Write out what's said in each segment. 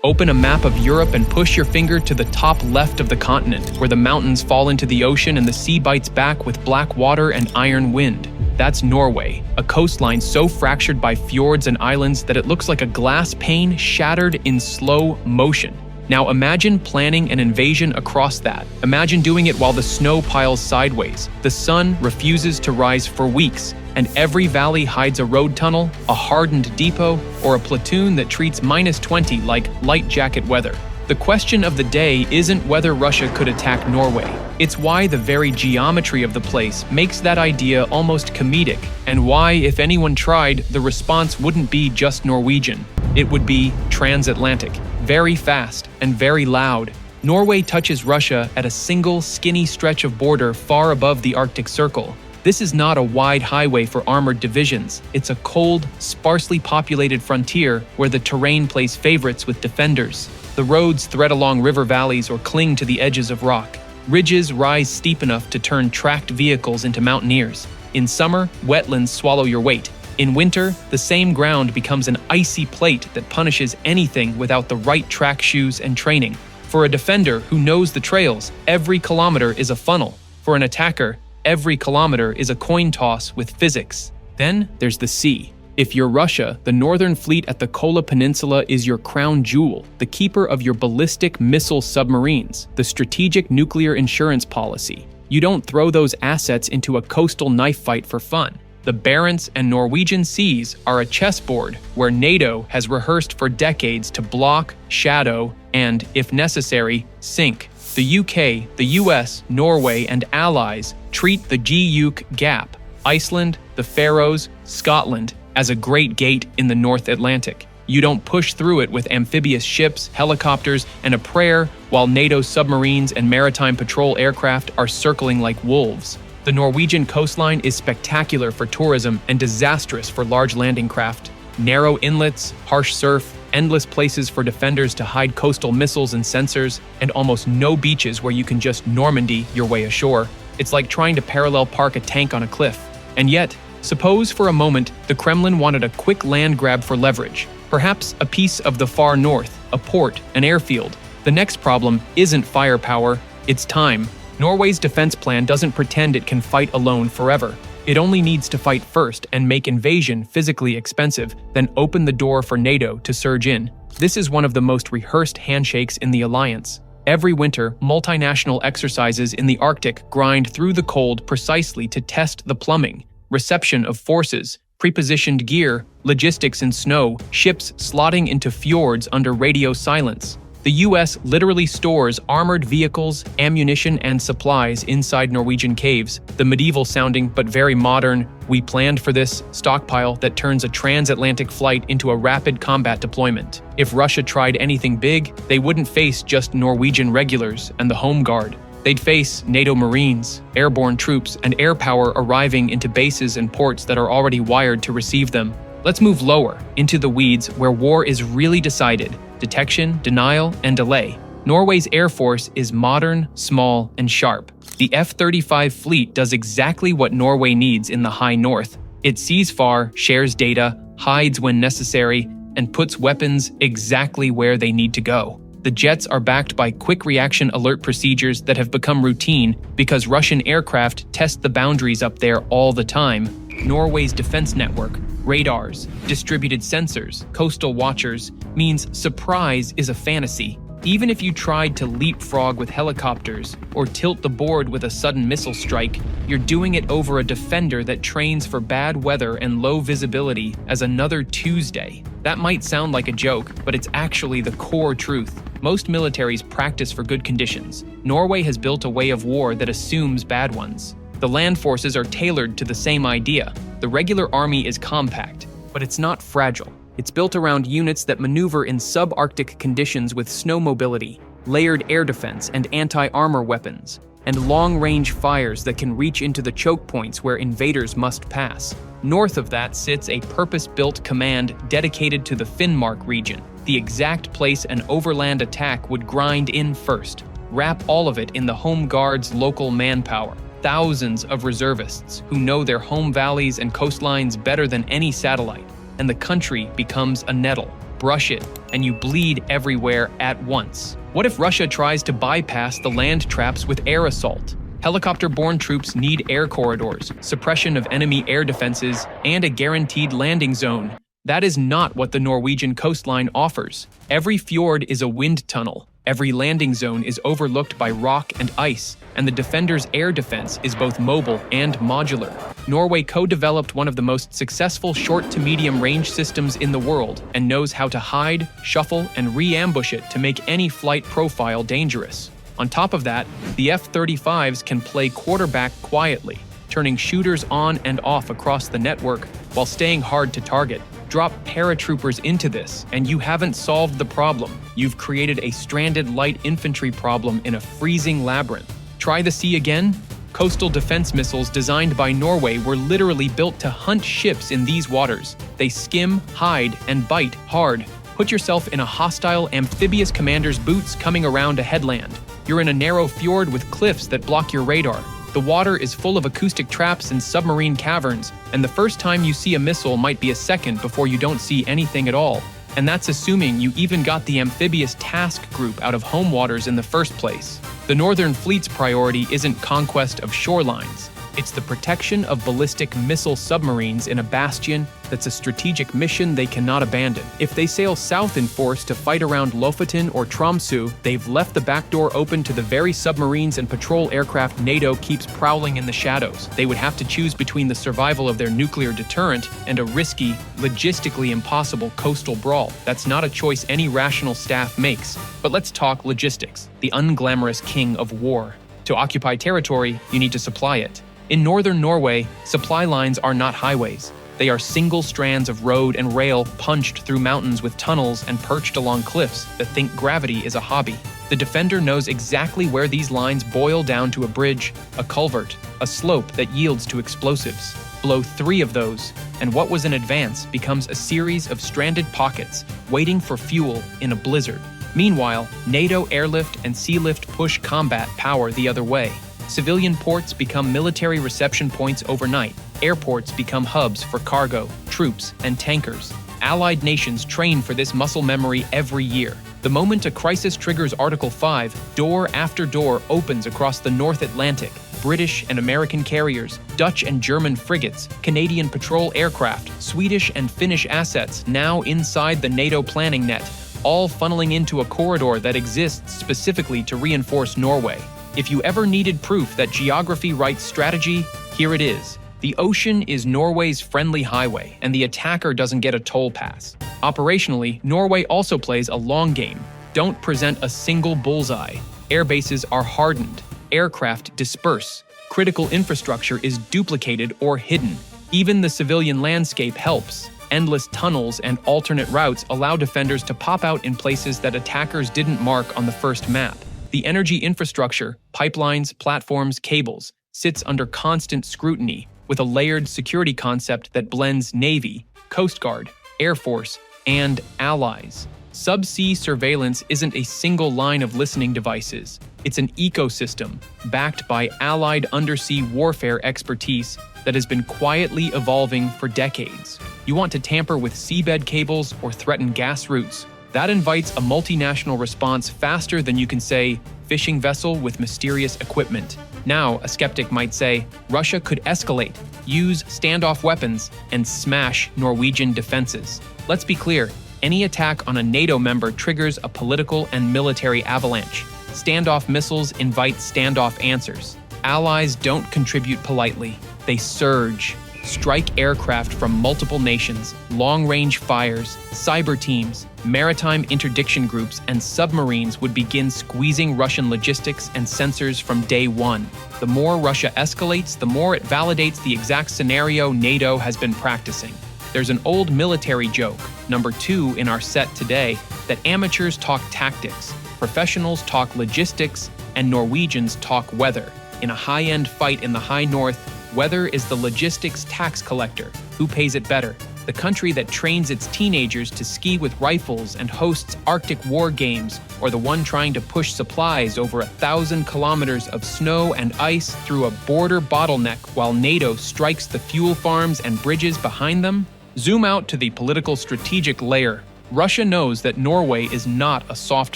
Open a map of Europe and push your finger to the top left of the continent, where the mountains fall into the ocean and the sea bites back with black water and iron wind. That's Norway, a coastline so fractured by fjords and islands that it looks like a glass pane shattered in slow motion. Now imagine planning an invasion across that. Imagine doing it while the snow piles sideways. The sun refuses to rise for weeks, and every valley hides a road tunnel, a hardened depot, or a platoon that treats -20 like light jacket weather. The question of the day isn't whether Russia could attack Norway. It's why the very geometry of the place makes that idea almost comedic, and why, if anyone tried, the response wouldn't be just Norwegian. It would be transatlantic, very fast and very loud. Norway touches Russia at a single skinny stretch of border far above the Arctic Circle. This is not a wide highway for armored divisions. It's a cold, sparsely populated frontier where the terrain plays favorites with defenders. The roads thread along river valleys or cling to the edges of rock. Ridges rise steep enough to turn tracked vehicles into mountaineers. In summer, wetlands swallow your weight. In winter, the same ground becomes an icy plate that punishes anything without the right track shoes and training. For a defender who knows the trails, every kilometer is a funnel. For an attacker, every kilometer is a coin toss with physics. Then there's the sea. If you're Russia, the northern fleet at the Kola Peninsula is your crown jewel, the keeper of your ballistic missile submarines, the strategic nuclear insurance policy. You don't throw those assets into a coastal knife fight for fun. The Barents and Norwegian seas are a chessboard where NATO has rehearsed for decades to block, shadow, and, if necessary, sink. The UK, the US, Norway, and allies treat the GIUK gap, Iceland, the Faroes, Scotland, as a great gate in the North Atlantic. You don't push through it with amphibious ships, helicopters, and a prayer while NATO submarines and maritime patrol aircraft are circling like wolves. The Norwegian coastline is spectacular for tourism and disastrous for large landing craft. Narrow inlets, harsh surf, endless places for defenders to hide coastal missiles and sensors, and almost no beaches where you can just Normandy your way ashore. It's like trying to parallel park a tank on a cliff. And yet, suppose for a moment the Kremlin wanted a quick land grab for leverage. Perhaps a piece of the far north, a port, an airfield. The next problem isn't firepower, it's time. Norway's defense plan doesn't pretend it can fight alone forever. It only needs to fight first and make invasion physically expensive, then open the door for NATO to surge in. This is one of the most rehearsed handshakes in the alliance. Every winter, multinational exercises in the Arctic grind through the cold precisely to test the plumbing, reception of forces, prepositioned gear, logistics in snow, ships slotting into fjords under radio silence. The US literally stores armored vehicles, ammunition, and supplies inside Norwegian caves, the medieval-sounding but very modern, "we planned for this" stockpile that turns a transatlantic flight into a rapid combat deployment. If Russia tried anything big, they wouldn't face just Norwegian regulars and the Home Guard. They'd face NATO Marines, airborne troops, and air power arriving into bases and ports that are already wired to receive them. Let's move lower, into the weeds where war is really decided. Detection, denial, and delay. Norway's air force is modern, small, and sharp. The F-35 fleet does exactly what Norway needs in the high north. It sees far, shares data, hides when necessary, and puts weapons exactly where they need to go. The jets are backed by quick reaction alert procedures that have become routine because Russian aircraft test the boundaries up there all the time. Norway's defense network, radars, distributed sensors, coastal watchers, means surprise is a fantasy. Even if you tried to leapfrog with helicopters or tilt the board with a sudden missile strike, you're doing it over a defender that trains for bad weather and low visibility as another Tuesday. That might sound like a joke, but it's actually the core truth. Most militaries practice for good conditions. Norway has built a way of war that assumes bad ones. The land forces are tailored to the same idea. The regular army is compact, but it's not fragile. It's built around units that maneuver in subarctic conditions with snow mobility, layered air defense and anti-armor weapons, and long-range fires that can reach into the choke points where invaders must pass. North of that sits a purpose-built command dedicated to the Finnmark region, the exact place an overland attack would grind in first. Wrap all of it in the Home Guard's local manpower. Thousands of reservists who know their home valleys and coastlines better than any satellite, and the country becomes a nettle. Brush it, and you bleed everywhere at once. What if Russia tries to bypass the land traps with air assault? Helicopter-borne troops need air corridors, suppression of enemy air defenses, and a guaranteed landing zone. That is not what the Norwegian coastline offers. Every fjord is a wind tunnel. Every landing zone is overlooked by rock and ice, and the defender's air defense is both mobile and modular. Norway co-developed one of the most successful short to medium range systems in the world and knows how to hide, shuffle, and re-ambush it to make any flight profile dangerous. On top of that, the F-35s can play quarterback quietly, turning shooters on and off across the network while staying hard to target. Drop paratroopers into this, and you haven't solved the problem. You've created a stranded light infantry problem in a freezing labyrinth. Try the sea again? Coastal defense missiles designed by Norway were literally built to hunt ships in these waters. They skim, hide, and bite hard. Put yourself in a hostile amphibious commander's boots coming around a headland. You're in a narrow fjord with cliffs that block your radar. The water is full of acoustic traps and submarine caverns, and the first time you see a missile might be a second before you don't see anything at all. And that's assuming you even got the amphibious task group out of home waters in the first place. The Northern Fleet's priority isn't conquest of shorelines. It's the protection of ballistic missile submarines in a bastion that's a strategic mission they cannot abandon. If they sail south in force to fight around Lofoten or Tromsø, they've left the back door open to the very submarines and patrol aircraft NATO keeps prowling in the shadows. They would have to choose between the survival of their nuclear deterrent and a risky, logistically impossible coastal brawl. That's not a choice any rational staff makes. But let's talk logistics, the unglamorous king of war. To occupy territory, you need to supply it. In northern Norway, supply lines are not highways. They are single strands of road and rail punched through mountains with tunnels and perched along cliffs that think gravity is a hobby. The defender knows exactly where these lines boil down to a bridge, a culvert, a slope that yields to explosives. Blow 3 of those, and what was an advance becomes a series of stranded pockets waiting for fuel in a blizzard. Meanwhile, NATO airlift and sealift push combat power the other way. Civilian ports become military reception points overnight. Airports become hubs for cargo, troops, and tankers. Allied nations train for this muscle memory every year. The moment a crisis triggers Article 5, door after door opens across the North Atlantic. British and American carriers, Dutch and German frigates, Canadian patrol aircraft, Swedish and Finnish assets now inside the NATO planning net, all funneling into a corridor that exists specifically to reinforce Norway. If you ever needed proof that geography writes strategy, here it is. The ocean is Norway's friendly highway, and the attacker doesn't get a toll pass. Operationally, Norway also plays a long game. Don't present a single bullseye. Air bases are hardened. Aircraft disperse. Critical infrastructure is duplicated or hidden. Even the civilian landscape helps. Endless tunnels and alternate routes allow defenders to pop out in places that attackers didn't mark on the first map. The energy infrastructure, pipelines, platforms, cables, sits under constant scrutiny with a layered security concept that blends Navy, Coast Guard, Air Force, and allies. Subsea surveillance isn't a single line of listening devices. It's an ecosystem backed by allied undersea warfare expertise that has been quietly evolving for decades. You want to tamper with seabed cables or threaten gas routes? That invites a multinational response faster than you can say, fishing vessel with mysterious equipment. Now, a skeptic might say, Russia could escalate, use standoff weapons, and smash Norwegian defenses. Let's be clear, any attack on a NATO member triggers a political and military avalanche. Standoff missiles invite standoff answers. Allies don't contribute politely, they surge. Strike aircraft from multiple nations, long-range fires, cyber teams, maritime interdiction groups, and submarines would begin squeezing Russian logistics and sensors from day one. The more Russia escalates, the more it validates the exact scenario NATO has been practicing. There's an old military joke, number 2 in our set today, that amateurs talk tactics, professionals talk logistics, and Norwegians talk weather. In a high-end fight in the high north, weather is the logistics tax collector. Who pays it better? The country that trains its teenagers to ski with rifles and hosts Arctic war games, or the one trying to push supplies over 1,000 kilometers of snow and ice through a border bottleneck while NATO strikes the fuel farms and bridges behind them? Zoom out to the political strategic layer. Russia knows that Norway is not a soft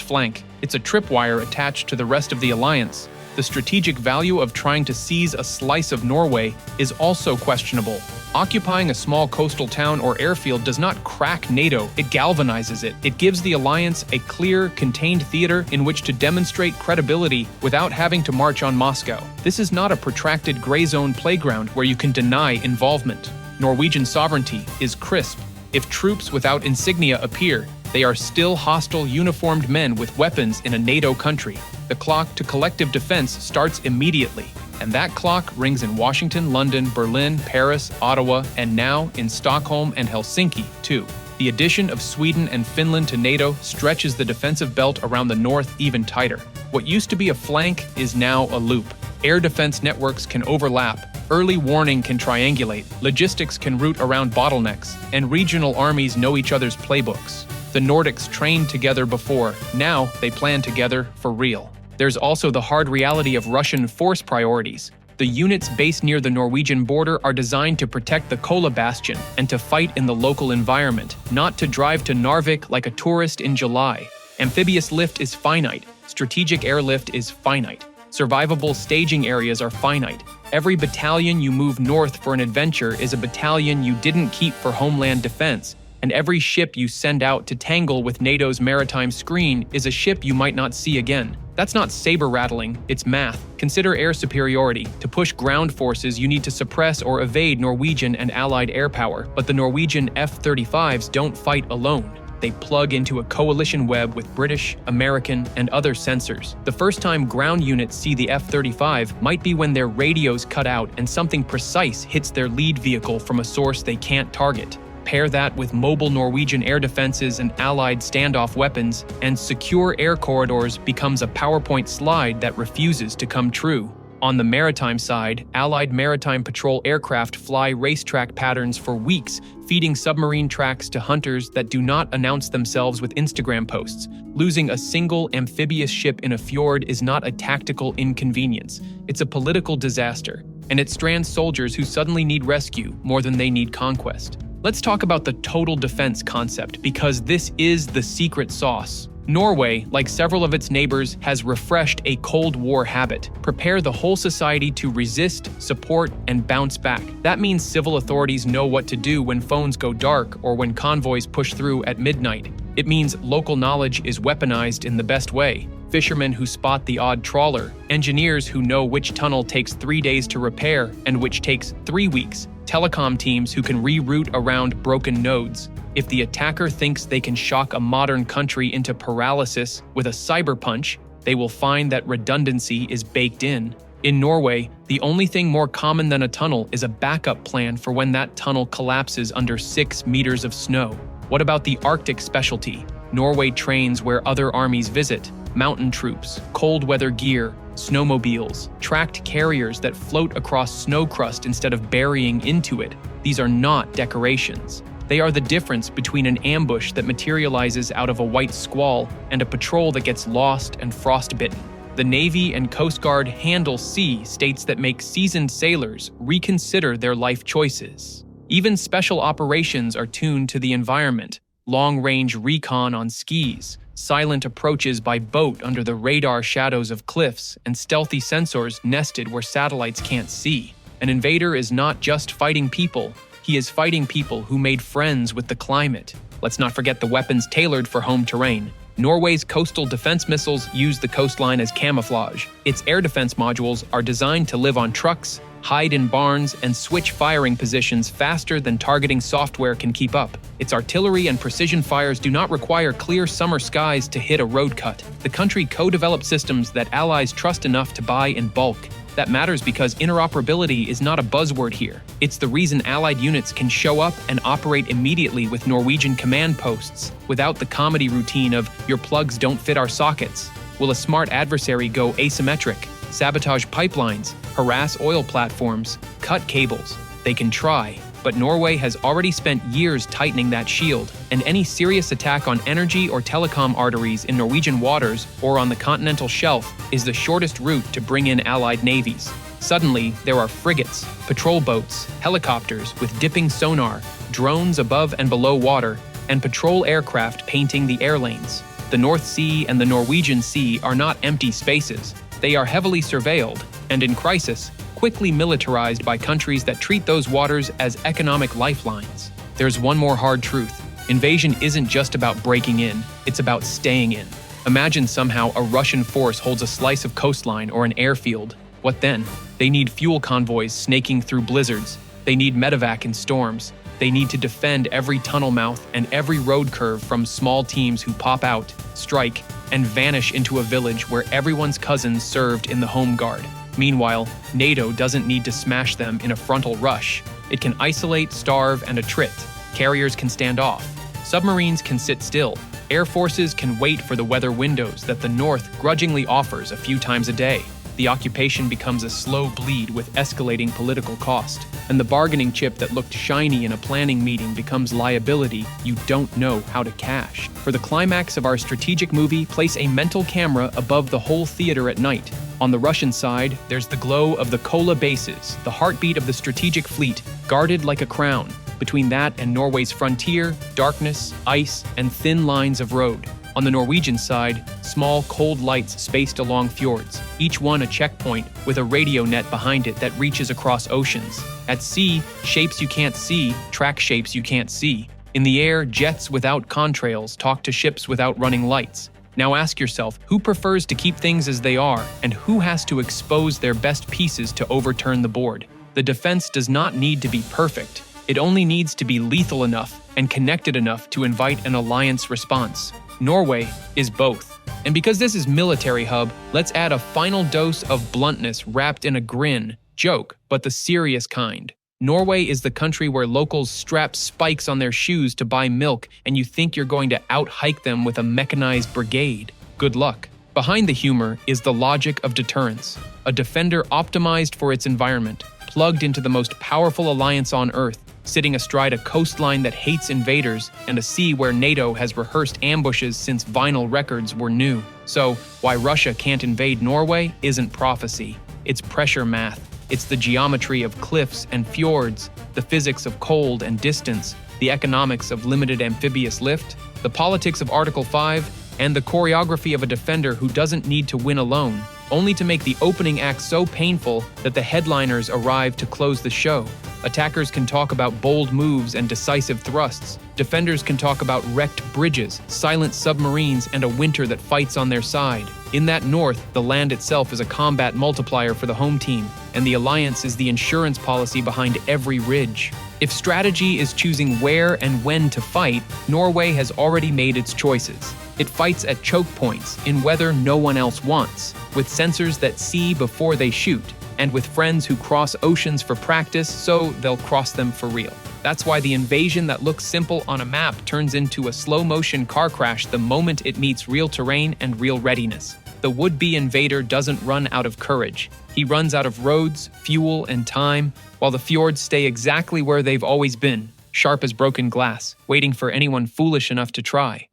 flank. It's a tripwire attached to the rest of the alliance. The strategic value of trying to seize a slice of Norway is also questionable. Occupying a small coastal town or airfield does not crack NATO, it galvanizes it. It gives the alliance a clear, contained theater in which to demonstrate credibility without having to march on Moscow. This is not a protracted gray zone playground where you can deny involvement. Norwegian sovereignty is crisp. If troops without insignia appear, they are still hostile uniformed men with weapons in a NATO country. The clock to collective defense starts immediately, and that clock rings in Washington, London, Berlin, Paris, Ottawa, and now in Stockholm and Helsinki, too. The addition of Sweden and Finland to NATO stretches the defensive belt around the north even tighter. What used to be a flank is now a loop. Air defense networks can overlap, early warning can triangulate, logistics can route around bottlenecks, and regional armies know each other's playbooks. The Nordics trained together before, now they plan together for real. There's also the hard reality of Russian force priorities. The units based near the Norwegian border are designed to protect the Kola bastion and to fight in the local environment, not to drive to Narvik like a tourist in July. Amphibious lift is finite, strategic airlift is finite. Survivable staging areas are finite. Every battalion you move north for an adventure is a battalion you didn't keep for homeland defense, and every ship you send out to tangle with NATO's maritime screen is a ship you might not see again. That's not saber-rattling, it's math. Consider air superiority. To push ground forces, you need to suppress or evade Norwegian and Allied air power, but the Norwegian F-35s don't fight alone. They plug into a coalition web with British, American, and other sensors. The first time ground units see the F-35 might be when their radios cut out and something precise hits their lead vehicle from a source they can't target. Pair that with mobile Norwegian air defenses and Allied standoff weapons, and secure air corridors becomes a PowerPoint slide that refuses to come true. On the maritime side, Allied maritime patrol aircraft fly racetrack patterns for weeks, feeding submarine tracks to hunters that do not announce themselves with Instagram posts. Losing a single amphibious ship in a fjord is not a tactical inconvenience, it's a political disaster, and it strands soldiers who suddenly need rescue more than they need conquest. Let's talk about the total defense concept, because this is the secret sauce. Norway, like several of its neighbors, has refreshed a Cold War habit. Prepare the whole society to resist, support, and bounce back. That means civil authorities know what to do when phones go dark or when convoys push through at midnight. It means local knowledge is weaponized in the best way. Fishermen who spot the odd trawler, engineers who know which tunnel takes 3 days to repair and which takes 3 weeks, telecom teams who can reroute around broken nodes. If the attacker thinks they can shock a modern country into paralysis with a cyber punch, they will find that redundancy is baked in. In Norway, the only thing more common than a tunnel is a backup plan for when that tunnel collapses under 6 meters of snow. What about the Arctic specialty? Norway trains where other armies visit. Mountain troops, cold weather gear, snowmobiles, tracked carriers that float across snow crust instead of burying into it. These are not decorations. They are the difference between an ambush that materializes out of a white squall and a patrol that gets lost and frostbitten. The Navy and Coast Guard handle sea states that make seasoned sailors reconsider their life choices. Even special operations are tuned to the environment. Long-range recon on skis, silent approaches by boat under the radar shadows of cliffs, and stealthy sensors nested where satellites can't see. An invader is not just fighting people, he is fighting people who made friends with the climate. Let's not forget the weapons tailored for home terrain. Norway's coastal defense missiles use the coastline as camouflage. Its air defense modules are designed to live on trucks, hide in barns, and switch firing positions faster than targeting software can keep up. Its artillery and precision fires do not require clear summer skies to hit a road cut. The country co-developed systems that allies trust enough to buy in bulk. That matters because interoperability is not a buzzword here. It's the reason Allied units can show up and operate immediately with Norwegian command posts, without the comedy routine of, your plugs don't fit our sockets. Will a smart adversary go asymmetric, sabotage pipelines, harass oil platforms, cut cables? They can try, but Norway has already spent years tightening that shield, and any serious attack on energy or telecom arteries in Norwegian waters or on the continental shelf is the shortest route to bring in Allied navies. Suddenly, there are frigates, patrol boats, helicopters with dipping sonar, drones above and below water, and patrol aircraft painting the air lanes. The North Sea and the Norwegian Sea are not empty spaces. They are heavily surveilled, and in crisis, quickly militarized by countries that treat those waters as economic lifelines. There's one more hard truth. Invasion isn't just about breaking in, it's about staying in. Imagine somehow a Russian force holds a slice of coastline or an airfield. What then? They need fuel convoys snaking through blizzards. They need medevac in storms. They need to defend every tunnel mouth and every road curve from small teams who pop out, strike, and vanish into a village where everyone's cousins served in the home guard. Meanwhile, NATO doesn't need to smash them in a frontal rush. It can isolate, starve, and attrit. Carriers can stand off. Submarines can sit still. Air forces can wait for the weather windows that the North grudgingly offers a few times a day. The occupation becomes a slow bleed with escalating political cost, and the bargaining chip that looked shiny in a planning meeting becomes liability you don't know how to cash. For the climax of our strategic movie, place a mental camera above the whole theater at night. On the Russian side, there's the glow of the Kola bases, the heartbeat of the strategic fleet, guarded like a crown. Between that and Norway's frontier, darkness, ice, and thin lines of road. On the Norwegian side, small, cold lights spaced along fjords, each one a checkpoint with a radio net behind it that reaches across oceans. At sea, shapes you can't see track shapes you can't see. In the air, jets without contrails talk to ships without running lights. Now ask yourself, who prefers to keep things as they are, and who has to expose their best pieces to overturn the board? The defense does not need to be perfect. It only needs to be lethal enough and connected enough to invite an alliance response. Norway is both. And because this is MilitaryHub, let's add a final dose of bluntness wrapped in a grin, joke, but the serious kind. Norway is the country where locals strap spikes on their shoes to buy milk, and you think you're going to out-hike them with a mechanized brigade. Good luck. Behind the humor is the logic of deterrence, a defender optimized for its environment, plugged into the most powerful alliance on Earth, sitting astride a coastline that hates invaders and a sea where NATO has rehearsed ambushes since vinyl records were new. So, why Russia can't invade Norway isn't prophecy. It's pressure math. It's the geometry of cliffs and fjords, the physics of cold and distance, the economics of limited amphibious lift, the politics of Article 5, and the choreography of a defender who doesn't need to win alone, only to make the opening act so painful that the headliners arrive to close the show. Attackers can talk about bold moves and decisive thrusts. Defenders can talk about wrecked bridges, silent submarines, and a winter that fights on their side. In that north, the land itself is a combat multiplier for the home team, and the alliance is the insurance policy behind every ridge. If strategy is choosing where and when to fight, Norway has already made its choices. It fights at choke points in weather no one else wants, with sensors that see before they shoot, and with friends who cross oceans for practice so they'll cross them for real. That's why the invasion that looks simple on a map turns into a slow-motion car crash the moment it meets real terrain and real readiness. The would-be invader doesn't run out of courage. He runs out of roads, fuel, and time, while the fjords stay exactly where they've always been, sharp as broken glass, waiting for anyone foolish enough to try.